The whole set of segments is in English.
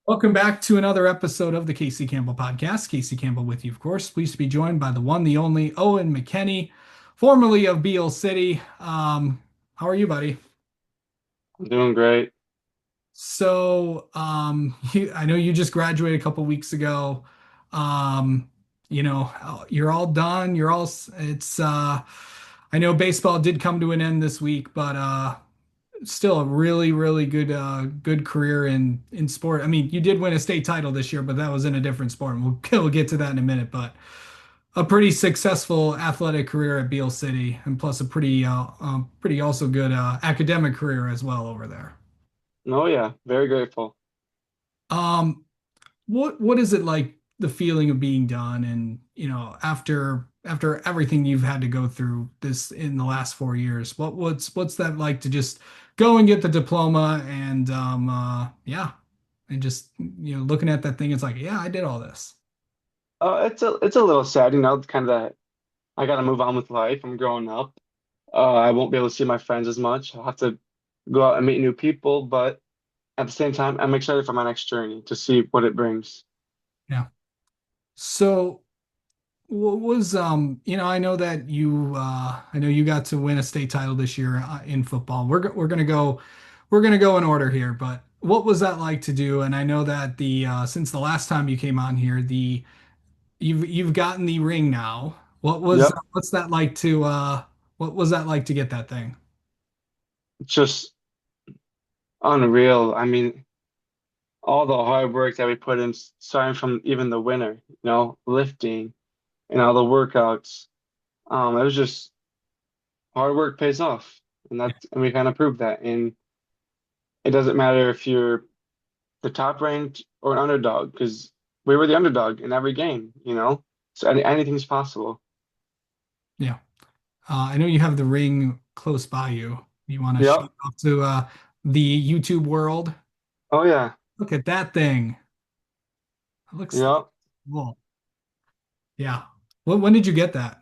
Welcome back to another episode of the Casey Campbell podcast. Casey Campbell with you, of course. Pleased to be joined by the one, the only Owen McKenny, formerly of Beal City. How are you, buddy? I'm doing great. I know you just graduated a couple weeks ago. Um, you're all done. I know baseball did come to an end this week, but still a really, really good career in sport. I mean, you did win a state title this year, but that was in a different sport. And we'll get to that in a minute. But a pretty successful athletic career at Beal City, and plus a pretty also good academic career as well over there. Oh yeah, very grateful. Um, what is it like the feeling of being done, and after everything you've had to go through this in the last 4 years, what's that like to just go and get the diploma and yeah, and just looking at that thing, it's like, yeah, I did all this. It's a little sad, It's kind of that I got to move on with life. I'm growing up. I won't be able to see my friends as much. I'll have to go out and meet new people, but at the same time, I'm excited for my next journey to see what it brings. Yeah. So what was I know you got to win a state title this year in football. We're gonna go in order here, but what was that like to do? And I know that the since the last time you came on here, the you've gotten the ring now. Yep, What's that like to what was that like to get that thing? it's just unreal. I mean, all the hard work that we put in, starting from even the winter, lifting and all the workouts. It was just hard work pays off, and we kind of proved that. And it doesn't matter if you're the top ranked or an underdog because we were the underdog in every game. So anything's possible. Yeah. I know you have the ring close by you. You want to show Yep. off to the YouTube world? Oh yeah. Look at that thing. It looks Yep. cool. Yeah. When did you get that?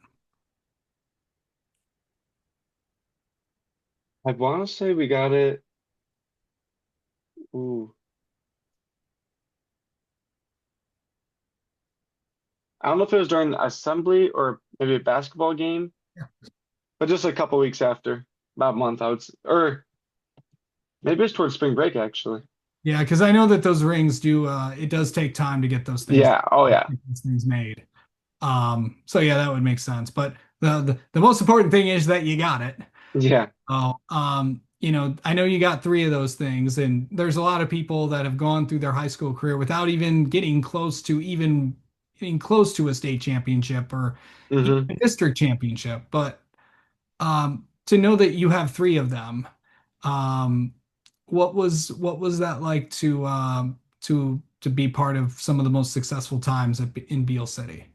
I want to say we got it. Ooh. I don't know if it was during assembly or maybe a basketball game, but just a couple weeks after, about a month, or maybe it's towards spring break actually. Yeah, because I know that those rings do it does take time to get Yeah. Oh yeah. those things made. So yeah, that would make sense. But the most important thing is that you got it. Yeah. Oh, I know you got three of those things, and there's a lot of people that have gone through their high school career without even getting close to a state championship or even hmm a district championship. But to know that you have three of them, um, what was that like to be part of some of the most successful times in Beal City?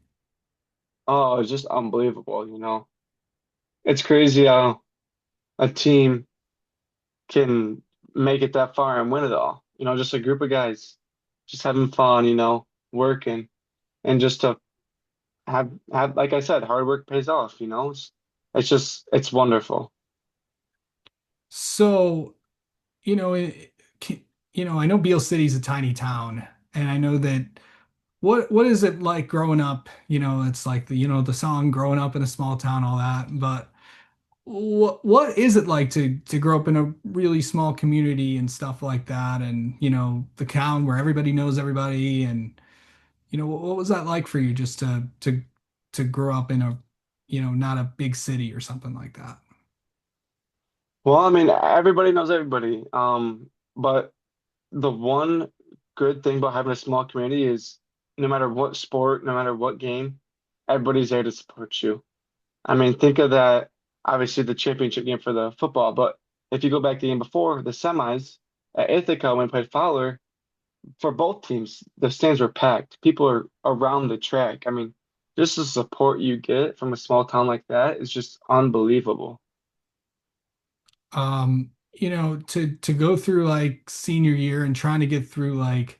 Oh, it's just unbelievable. It's crazy how a team can make it that far and win it all. Just a group of guys just having fun, working and just to have like I said, hard work pays off. It's wonderful. So, you know, it, I know Beale City's a tiny town, and I know that what is it like growing up? It's like the song "Growing Up in a Small Town," all that. But what is it like to grow up in a really small community and stuff like that, and the town where everybody knows everybody, and what was that like for you just to grow up in a not a big city or something like that? Well, I mean, everybody knows everybody. But the one good thing about having a small community is no matter what sport, no matter what game, everybody's there to support you. I mean, think of that, obviously the championship game for the football, but if you go back the game before, the semis at Ithaca when we played Fowler, for both teams, the stands were packed. People are around the track. I mean, just the support you get from a small town like that is just unbelievable. To go through like senior year and trying to get through like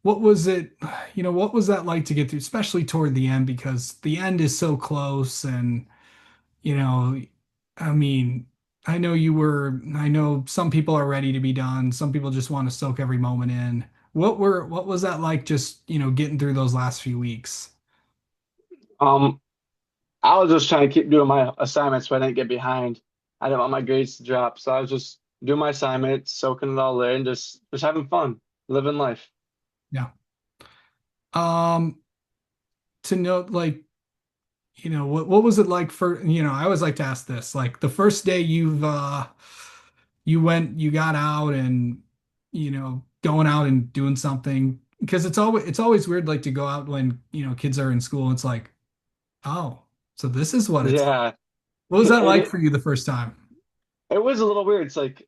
what was it, what was that like to get through, especially toward the end because the end is so close and you know, I mean, I know some people are ready to be done, some people just want to soak every moment in. what was that like just, getting through those last few weeks? Um, I was just trying to keep doing my assignments so I didn't get behind. I didn't want my grades to drop, so I was just doing my assignments, soaking it all in, just having fun, living life. Yeah. Um, to know like, what was it like for, I always like to ask this, like the first day you got out and, going out and doing something because it's always weird like to go out when, kids are in school. It's like, oh, so this is what it's like. Yeah, What was that it, like it for you the first time? it was a little weird. It's like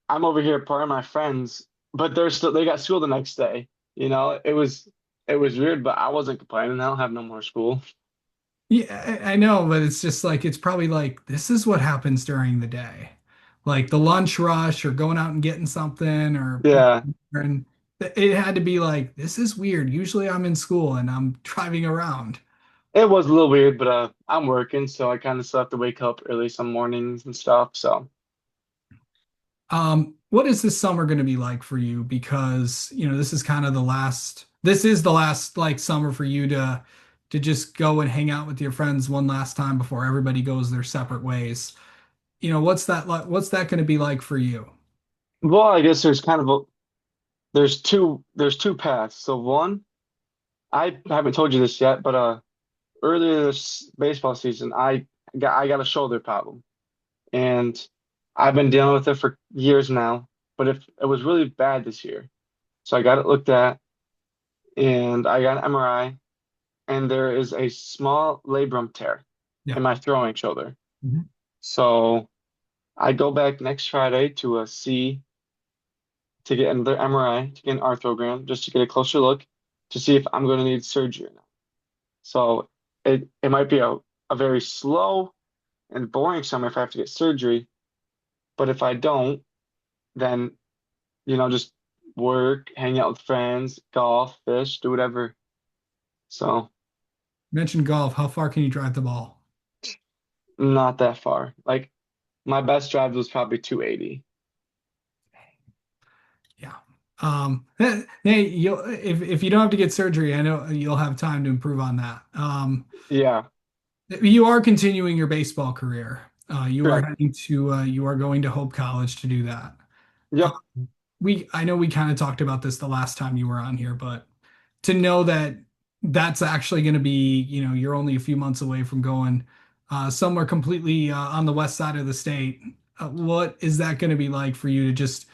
I'm over here part of my friends, but they got school the next day. You know, it was weird, but I wasn't complaining. I don't have no more school. Yeah, I know, but it's just like it's probably like this is what happens during the day. Like the lunch rush or going out and getting something or Yeah, and it had to be like this is weird. Usually I'm in school and I'm driving around. it was a little weird, but I'm working, so I kind of still have to wake up early some mornings and stuff. So. What is this summer going to be like for you? Because, this is the last like summer for you to just go and hang out with your friends one last time before everybody goes their separate ways. What's that going to be like for you? Well, I guess there's two paths. So one, I haven't told you this yet, but earlier this baseball season, I got a shoulder problem, and I've been dealing with it for years now. But if it was really bad this year, so I got it looked at, and I got an MRI, and there is a small labrum tear Yeah. in my throwing shoulder. Mhm. So I go back next Friday to see to get another MRI, to get an arthrogram, just to get a closer look to see if I'm going to need surgery or not. So it might be a very slow and boring summer if I have to get surgery, but if I don't, then just work, hang out with friends, golf, fish, do whatever. So Mentioned golf. How far can you drive the ball? not that far. Like my best drive was probably 280. Yeah. Hey, if you don't have to get surgery, I know you'll have time to improve on that. Yeah, You are continuing your baseball career. correct. You are going to Hope College to do that. Uh, Yep. I know we kind of talked about this the last time you were on here, but to know that that's actually going to be, you're only a few months away from going somewhere completely on the west side of the state. What is that going to be like for you to just,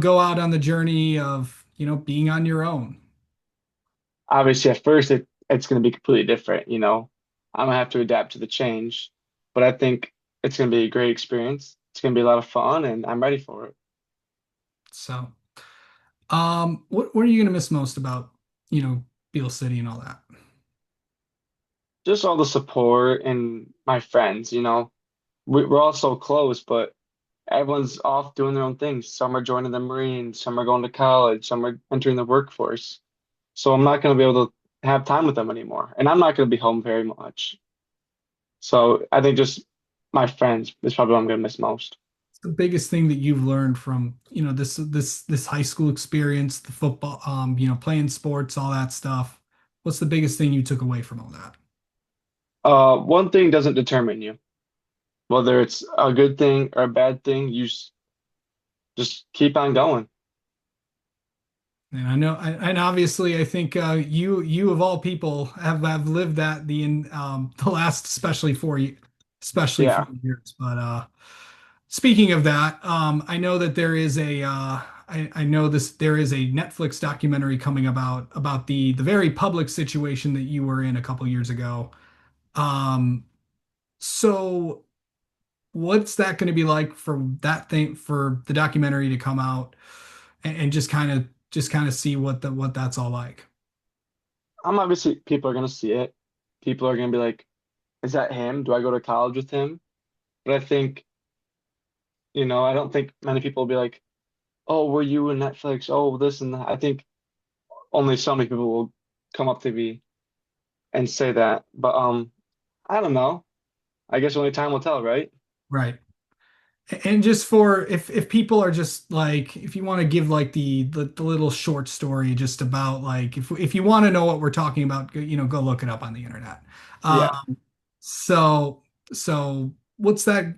go out on the journey of, being on your own? Obviously, at first it's going to be completely different. I'm gonna have to adapt to the change, but I think it's going to be a great experience. It's going to be a lot of fun, and I'm ready for it. So, what are you going to miss most about, Beal City and all that? Just all the support and my friends. We're all so close, but everyone's off doing their own things. Some are joining the Marines, some are going to college, some are entering the workforce. So I'm not going to be able to have time with them anymore, and I'm not going to be home very much. So I think just my friends is probably what I'm going to miss most. The biggest thing that you've learned from, this high school experience, the football, playing sports, all that stuff? What's the biggest thing you took away from all that? One thing doesn't determine you, whether it's a good thing or a bad thing. Just keep on going. And I know, and obviously, I think you of all people have lived that the last especially Yeah, 4 years. But speaking of that, I know that there is I know there is a Netflix documentary coming about the very public situation that you were in a couple years ago. Um, so what's that going to be like for that thing for the documentary to come out and just kind of see what that's all like? I'm obviously people are going to see it. People are going to be like, "Is that him? Do I go to college with him?" But I think, I don't think many people will be like, "Oh, were you in Netflix? Oh, this and that." I think only so many people will come up to me and say that. But I don't know. I guess only time will tell, right? Right. And just for if people are just like if you want to give like the little short story just about like if you want to know what we're talking about, go look it up on the internet. Yeah. Um, so so what's that,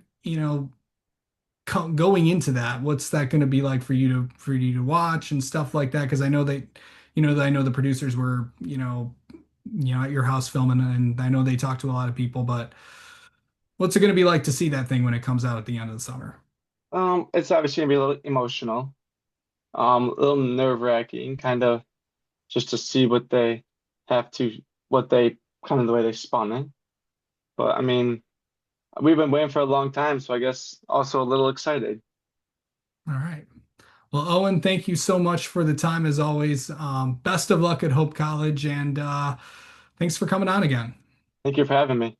going into that, what's that going to be like for you to watch and stuff like that? Because I know that I know the producers were at your house filming, and I know they talked to a lot of people, but what's it going to be like to see that thing when it comes out at the end of the summer? It's obviously gonna be a little emotional, a little nerve-wracking, kind of just to see have to, what they kind of the way they spun it. But I mean, we've been waiting for a long time, so I guess also a little excited. All right. Well, Owen, thank you so much for the time as always. Best of luck at Hope College, and thanks for coming on again. Thank you for having me.